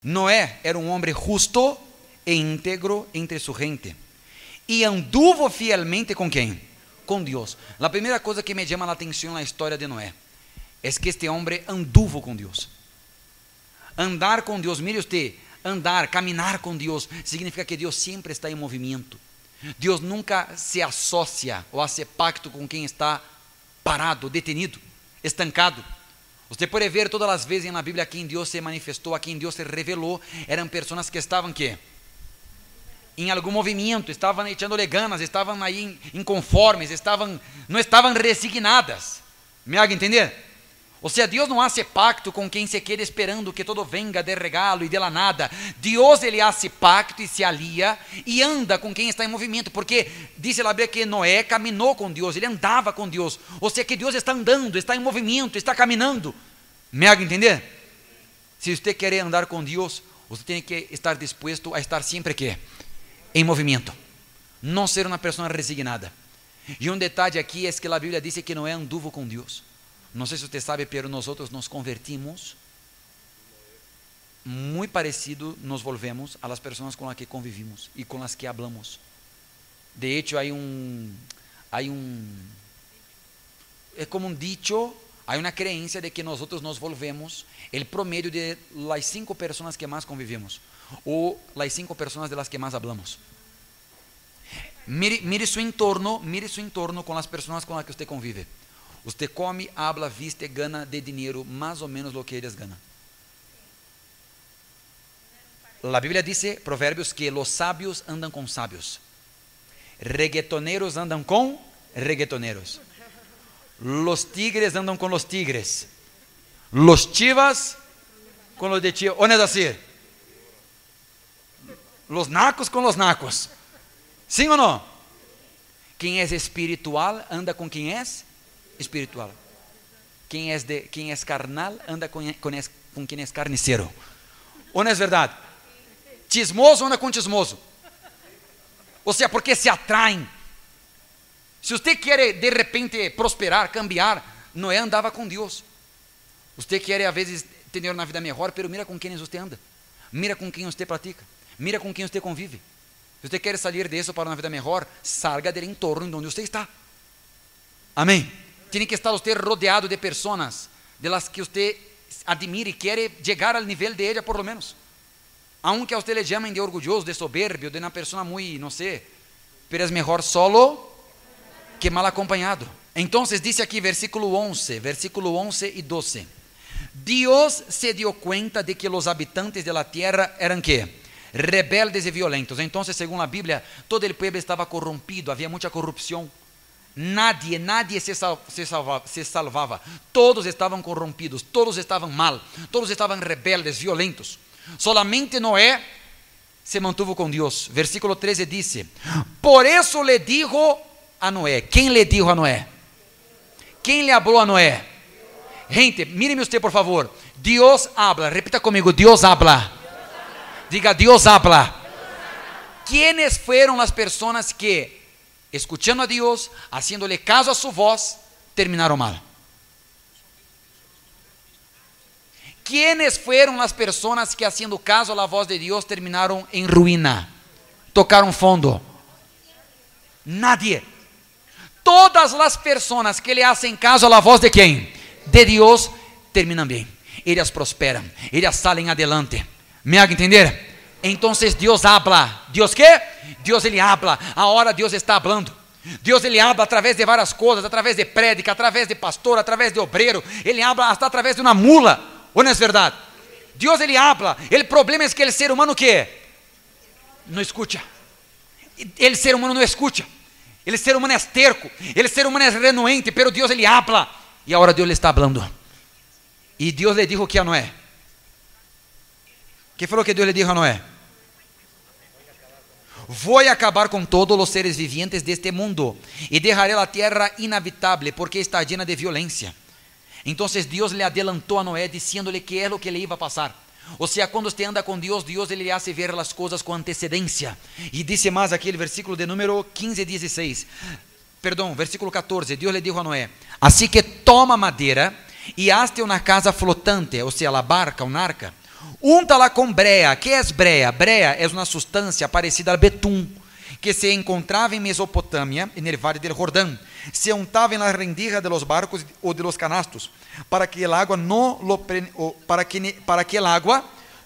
Noé era um homem justo e íntegro entre su gente. E anduvo fielmente com quem? Com Deus. A primeira coisa que me chama a atenção na história de Noé é que este homem anduvo com Deus. Andar com Deus, mire usted, andar, caminar com Deus, significa que Deus sempre está em movimento. Deus nunca se associa ou hace pacto com quem está parado, detenido, estancado. Você pode ver todas as vezes na Bíblia a quem Deus se manifestou, a quem Deus se revelou, eram pessoas que estavam ¿qué? Em algum movimento, estavam echando-lhe ganas, estavam aí inconformes, não estavam resignadas. Me haga entender? Ou seja, Deus não hace pacto com quem se queda esperando que todo venga de regalo e de la nada. Deus, ele hace pacto e se alia e anda com quem está em movimento, porque diz a Bíblia que Noé caminhou com Deus, ele andava com Deus. Ou seja, que Deus está andando, está em movimento, está caminhando. Me haga entender? Se você quer andar com Deus, você tem que estar disposto a estar sempre ¿qué? Em movimento, não ser uma pessoa resignada. E um detalhe aqui é que a Bíblia diz que Noé anduvo com Deus. Não sei se você sabe, pero nós nos convertimos muito parecido, nos volvemos a las pessoas com as que convivimos e com as que hablamos. De hecho, é como um dicho, há uma crença de que nós nos volvemos o promédio de las 5 pessoas que mais convivimos ou las 5 pessoas de las que mais hablamos. Mire seu entorno com as pessoas com as que você convive. Você come, habla, viste, gana de dinheiro mais ou menos o que eles ganham. A Bíblia diz, Provérbios, que os sábios andam com sábios, reggaetoneros andam com reggaetoneros, los tigres andam com los tigres, los chivas com los de chivas. Onde é assim? Los nacos com los nacos. Sim ou não? Quem é espiritual anda com quem é espiritual. Quem é carnal anda com quem é carniceiro. Ou não é verdade? Chismoso anda com chismoso. Ou seja, porque se atraem. Se você quer de repente prosperar, cambiar, Noé andava com Deus. Você quer a vezes ter uma vida melhor, pero mira com quem você anda. Mira com quem você pratica. Mira com quem você convive. Se você quer sair disso para uma vida melhor, salga do entorno em onde você está. Amém. Tem que estar você rodeado de pessoas de las que você admira e quer chegar ao nível de ella, por lo menos. Aunque a você le chamem de orgulhoso, de soberbio, de uma pessoa muito, não sei, pero é melhor solo que mal acompanhado. Então, diz aqui, versículo 11 e 12. Deus se dio cuenta de que os habitantes de la tierra eram ¿qué? Rebeldes e violentos. Então, segundo a Bíblia, todo o povo estava corrompido, havia muita corrupção. Nadie se salvava. Todos estavam corrompidos, todos estavam mal, todos estavam rebeldes, violentos. Solamente Noé se mantuvo com Deus. Versículo 13 diz: por isso le dijo a Noé. Quem le dijo a Noé? Quem le habló a Noé? Gente, mire-me usted por favor. Deus habla, repita comigo, Deus habla. Diga, Deus habla. ¿Quiénes fueron las personas que, escuchando a Dios, haciéndole caso a su voz, terminaron mal? ¿Quiénes fueron las personas que, haciendo caso a la voz de Dios, terminaron en ruina? Tocaron fondo. Nadie. Todas las personas que le hacen caso a la voz de ¿quién? De Dios, terminan bien. Ellas prosperan, ellas salen adelante. ¿Me haga entender? Entonces Dios habla. ¿Dios qué? Dios ele habla. Ahora Dios está hablando. Deus ele habla através de várias coisas, através de prédica, através de pastor, através de obreiro. Ele habla hasta através de uma mula. Ou não é verdade? Deus ele habla. O problema é que o ser humano que não escuta. O ser humano não escuta. O ser humano é terco. O ser humano é renuente. Pero Deus ele habla. E agora Deus le está hablando. E Deus le dijo que a Noé. Que foi o que Deus le dijo a Noé? Vou acabar com todos os seres vivientes deste mundo e deixarei a terra inabitável porque está llena de violência. Então Deus le adelantou a Noé dizendo-lhe que é o que lhe ia passar. Ou seja, quando você anda com Deus, Deus ele lhe hace ver as coisas com antecedência. E disse mais aqui o versículo de número 15 e 16. Perdão, versículo 14. Deus lhe dijo a Noé: assim que toma madeira e hazte uma casa flotante, ou seja, a barca, uma arca, úntala con brea. ¿Qué es brea? Brea es una sustancia parecida al betún que se encontraba en Mesopotamia, en el valle del Jordán. Se untaba en la rendija de los barcos o de los canastos, para que el agua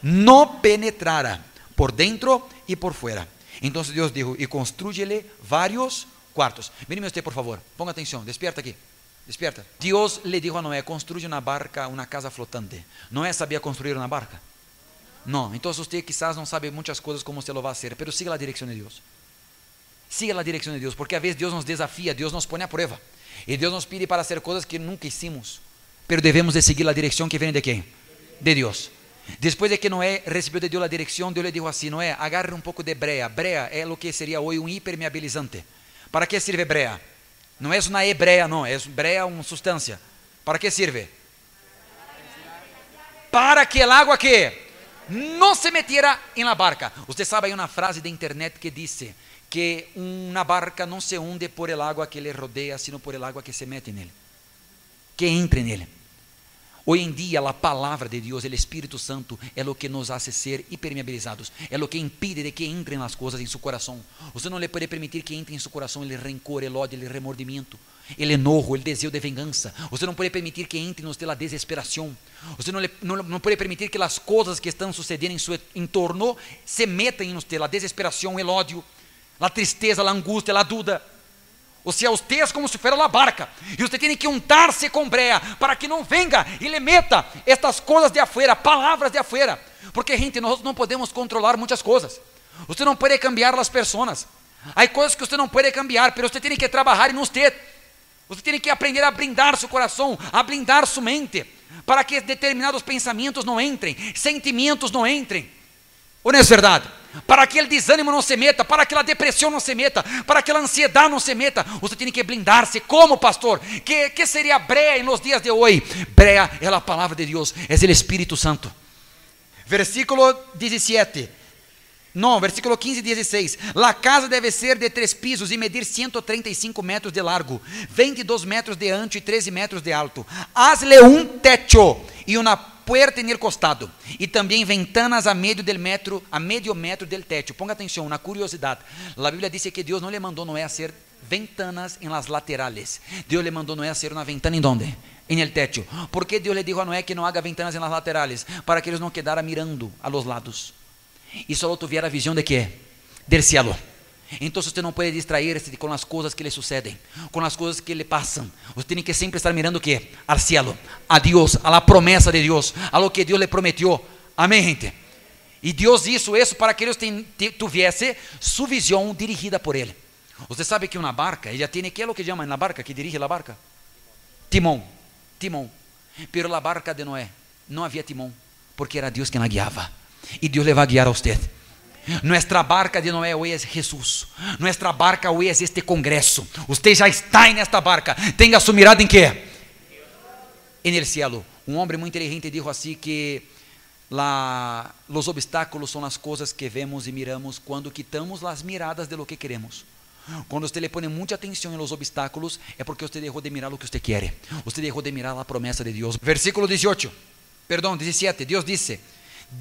no penetrara por dentro y por fuera. Entonces Dios dijo, y construyele varios cuartos. Míreme usted, por favor, ponga atención, despierta aquí, despierta. Dios le dijo a Noé, construye una barca, una casa flotante. Noé sabía construir una barca. No, entonces usted quizás no sabe muchas cosas como usted lo va a hacer, pero siga la dirección de Dios. Siga la dirección de Dios, porque a veces Dios nos desafía, Dios nos pone a prueba. Y Dios nos pide para hacer cosas que nunca hicimos. Pero debemos de seguir la dirección que viene de ¿quién? De Dios. Después de que Noé recibió de Dios la dirección, Dios le dijo así, Noé, agarre un poco de brea. Brea es lo que sería hoy un impermeabilizante. ¿Para qué sirve brea? No es una hebrea, no, es brea una sustancia. ¿Para qué sirve? Para que el agua que no se metiera en la barca. Usted sabe, hay una frase de internet que dice que una barca no se hunde por el agua que le rodea, sino por el agua que se mete en él, que entra en él. Hoy en día la palabra de Dios, el Espíritu Santo, es lo que nos hace ser impermeabilizados, es lo que impide de que entren las cosas en su corazón. Usted no le puede permitir que entre en su corazón el rencor, el odio, el remordimiento, el enojo, el deseo de venganza. Usted no puede permitir que entre en usted la desesperación. Usted no puede permitir que las cosas que están sucediendo en su entorno se metan en usted, la desesperación, el odio, la tristeza, la angustia, la duda. O sea, usted es como si fuera la barca y usted tiene que untarse con brea para que no venga y le meta estas cosas de afuera, palabras de afuera. Porque, gente, nosotros no podemos controlar muchas cosas. Usted no puede cambiar las personas. Hay cosas que usted no puede cambiar, pero usted tiene que trabajar en usted. Usted tiene que aprender a blindar su corazón, a blindar su mente, para que determinados pensamientos no entren, sentimientos no entren. ¿O no es verdad? Para que el desánimo no se meta, para que la depresión no se meta, para que la ansiedad no se meta, usted tiene que blindarse. ¿Cómo, pastor? ¿Qué sería brea en los días de hoy? Brea es la palabra de Dios, es el Espíritu Santo. Versículo 17. No, versículo 15 y 16. La casa debe ser de 3 pisos y medir 135 metros de largo, 22 metros de ancho y 13 metros de alto. Hazle un techo y una puerta en el costado, y también ventanas a medio metro del techo. Ponga atención, una curiosidad. La Biblia dice que Dios no le mandó a Noé hacer ventanas en las laterales. Dios le mandó a Noé hacer una ventana ¿en dónde? En el techo. ¿Por qué Dios le dijo a Noé que no haga ventanas en las laterales? Para que ellos no quedaran mirando a los lados y solo tuviera visión de ¿qué? Del cielo. Entonces usted no puede distraerse con las cosas que le suceden, con las cosas que le pasan. Usted tiene que siempre estar mirando ¿qué? Al cielo, a Dios, a la promesa de Dios, a lo que Dios le prometió. Amén, gente. Y Dios hizo eso para que ellos tuviesen su visión dirigida por Él. Usted sabe que una barca, ella tiene, ¿qué es lo que llaman en la barca? ¿Que dirige la barca? Timón. Pero la barca de Noé no había timón, porque era Dios quien la guiaba. Y Dios le va a guiar a usted. Nuestra barca de Noé hoy es Jesús. Nuestra barca hoy es este congreso. Usted ya está en esta barca. Tenga su mirada en ¿qué? En el cielo. Un hombre muy inteligente dijo así que los obstáculos son las cosas que vemos y miramos cuando quitamos las miradas de lo que queremos. Cuando usted le pone mucha atención en los obstáculos, es porque usted dejó de mirar lo que usted quiere. Usted dejó de mirar la promesa de Dios. Versículo 17. Dios dice: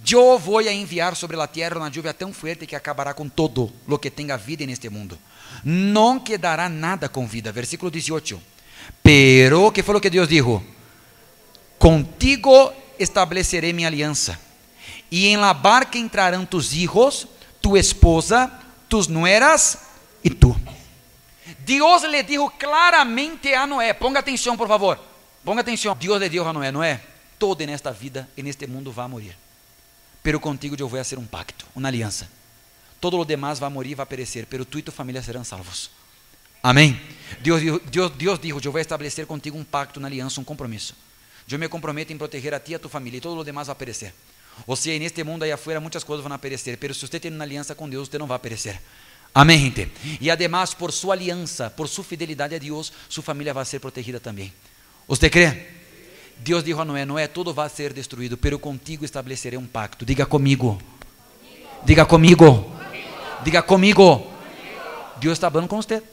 yo voy a enviar sobre la tierra una lluvia tan fuerte que acabará con todo lo que tenga vida en este mundo. No quedará nada con vida. Versículo 18. Pero, ¿qué fue lo que Dios dijo? Contigo estableceré mi alianza, y en la barca entrarán tus hijos, tu esposa, tus nueras y tú. Dios le dijo claramente a Noé, ponga atención por favor, ponga atención. Dios le dijo a Noé: Noé, todo en esta vida, en este mundo va a morir, pero contigo yo voy a hacer un pacto, una alianza. Todo lo demás va a morir, va a perecer, pero tú y tu familia serán salvos. Amén. Dios dijo: yo voy a establecer contigo un pacto, una alianza, un compromiso. Yo me comprometo en proteger a ti y a tu familia, y todo lo demás va a perecer. O sea, en este mundo allá afuera muchas cosas van a perecer, pero si usted tiene una alianza con Dios, usted no va a perecer. Amén, gente. Y además, por su alianza, por su fidelidad a Dios, su familia va a ser protegida también. ¿Usted cree? Dios dijo a Noé: Noé, todo va a ser destruido, pero contigo estableceré un pacto. Diga conmigo. Diga conmigo. Diga conmigo. Dios está hablando con usted.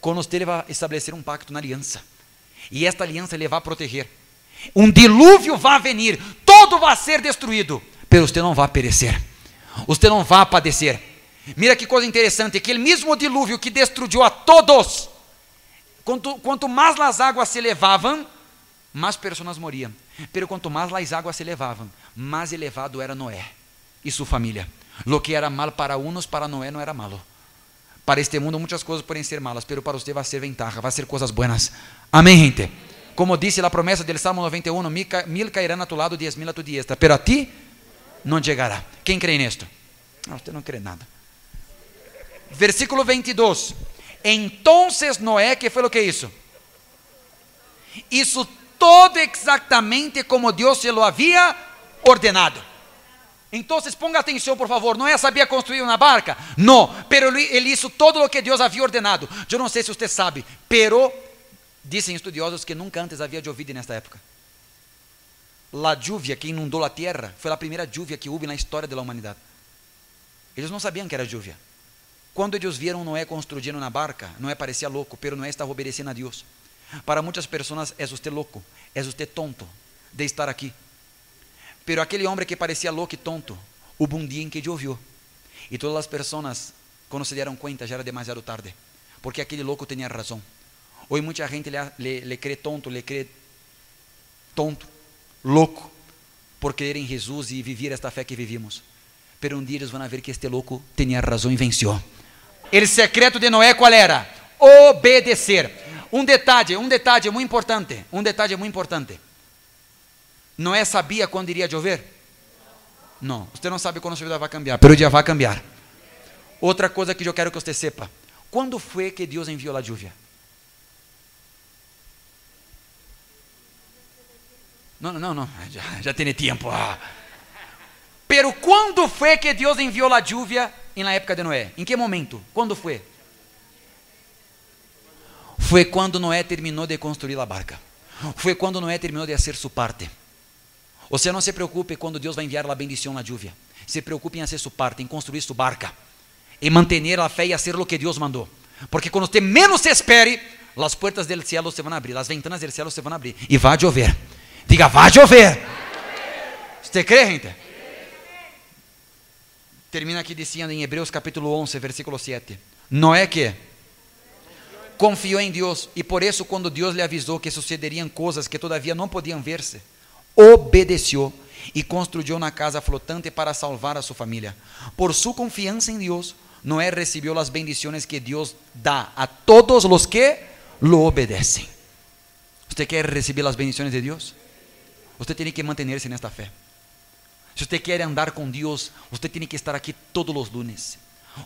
Con usted le va a establecer un pacto, una alianza. Y esta alianza le va a proteger. Un diluvio va a venir. Todo todo vai ser destruído, pero você não vai perecer, você não vai padecer. Mira que coisa interessante, que o mesmo dilúvio que destruiu a todos, quanto mais as águas se elevavam, mais pessoas moriam. Pero quanto mais as águas se elevavam, mais elevado era Noé e sua família. Lo que era mal para unos, para Noé não era malo. Para este mundo muitas coisas podem ser malas, pero para você vai ser ventaja, vai ser coisas buenas. Amém, gente? Como disse a promessa do Salmo 91, 1000 cairão a tu lado, 10.000 a tu diestra, pero a ti não chegará. Quem crê nisto? Não, você não crê nada. Versículo 22. Entonces Noé, que foi o que hizo? Hizo todo exactamente como Deus se lo havia ordenado. Então, ponga atenção, por favor. Noé sabia construir uma barca? Não, pero ele hizo todo o que Deus havia ordenado. Eu não sei se você sabe, pero dizem estudiosos que nunca antes havia chovido nesta época. A lluvia que inundou a terra foi a primeira lluvia que houve na história da humanidade. Eles não sabiam que era lluvia. Quando eles viram Noé construindo uma barca, Noé parecia louco, pero Noé estava obedecendo a Deus. Para muitas pessoas, é você louco, é você tonto de estar aqui. Pero aquele homem que parecia louco e tonto, houve um dia em que choveu. E todas as pessoas, quando se deram conta, já era demasiado tarde. Porque aquele louco tinha razão. Hoje muita gente le crê tonto, louco, por crer em Jesus e viver esta fé que vivimos. Pero um dia eles vão ver que este louco tinha razão e venceu. O secreto de Noé qual era? Obedecer. Um detalhe muito importante. Noé sabia quando iria chover? Não, você não sabe quando a sua vida vai cambiar, pero o dia vai cambiar. Outra coisa que eu quero que você sepa: quando foi que Deus enviou a lluvia? Não, já tem tempo. Pero quando foi que Deus enviou a lluvia na época de Noé? Em que momento? Quando foi? Foi quando Noé terminou de construir a barca. Foi quando Noé terminou de fazer sua parte. Você não se preocupe quando Deus vai enviar a bendição na lluvia. Se preocupe em fazer sua parte, em construir sua barca, em manter a fé e fazer o que Deus mandou. Porque quando você menos se espere, as portas do céu se vão abrir, as ventanas do céu se vão abrir e vai chover. Diga, vai chover. Você crê, gente? Termina aqui dizendo em Hebreus capítulo 11, versículo 7. Noé que confiou em Deus e por isso quando Deus lhe avisou que sucederiam coisas que todavia não podiam ver-se, obedeceu e construiu uma casa flotante para salvar a sua família. Por sua confiança em Deus, Noé recebeu as bendições que Deus dá a todos os que lo obedecem. Você quer receber as bendições de Deus? Você tem que manter-se nesta fé. Se você quer andar com Deus, você tem que estar aqui todos os lunes.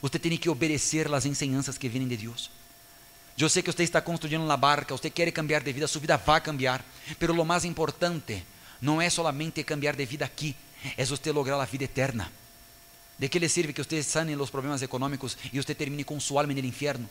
Você tem que obedecer as ensinanças que vêm de Deus. Eu sei que você está construindo uma barca, você quer cambiar de vida, sua vida vai cambiar. Mas o mais importante não é solamente cambiar de vida aqui, é você lograr a vida eterna. ¿De que lhe serve que você sane os problemas econômicos e você termine com sua alma no inferno?